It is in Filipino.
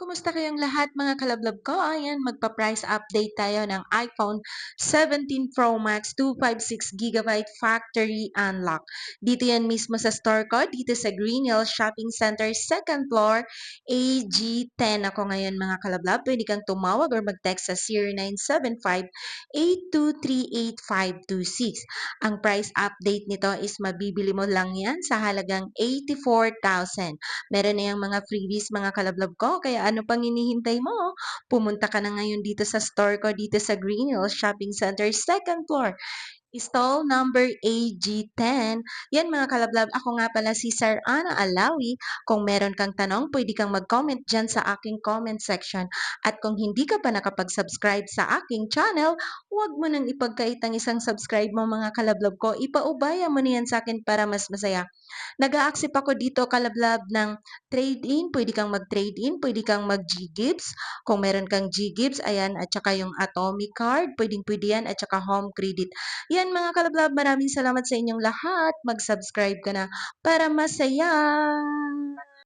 Kumusta kayong lahat mga kalablab ko? Ayan, magpa-price update tayo ng iPhone 17 Pro Max 256 GB factory unlock. Dito yan mismo sa store ko, dito sa Green Hills Shopping Center, second floor, AG10 ako ngayon mga kalablab. Pwede kang tumawag or mag-text sa 0975-8238526. Ang price update nito is mabibili mo lang yan sa halagang 84,000. Meron na yang mga freebies mga kalablab ko, kaya ano pang hinihintay mo? Pumunta ka na ngayon dito sa store ko dito sa Green Hills Shopping Center, second floor. Stall number AG10. Yan mga kalablab, ako nga pala si Sir Ana Alawi. Kung meron kang tanong, pwede kang mag-comment dyan sa aking comment section. At kung hindi ka pa nakapag-subscribe sa aking channel, huwag mo nang ipagkait ang isang subscribe mo mga kalablab ko. Ipaubaya mo na yan sa akin para mas masaya. Nag-a-accept ako dito kalablab ng trade-in. Pwede kang mag-trade-in, pwede kang mag-G-Gibbs. Kung meron kang G-Gibbs, ayan, at saka yung Atomic card, pwedeng-pwede yan, at saka home credit. Yan mga kalablab, maraming salamat sa inyong lahat. Mag-subscribe ka na para masaya.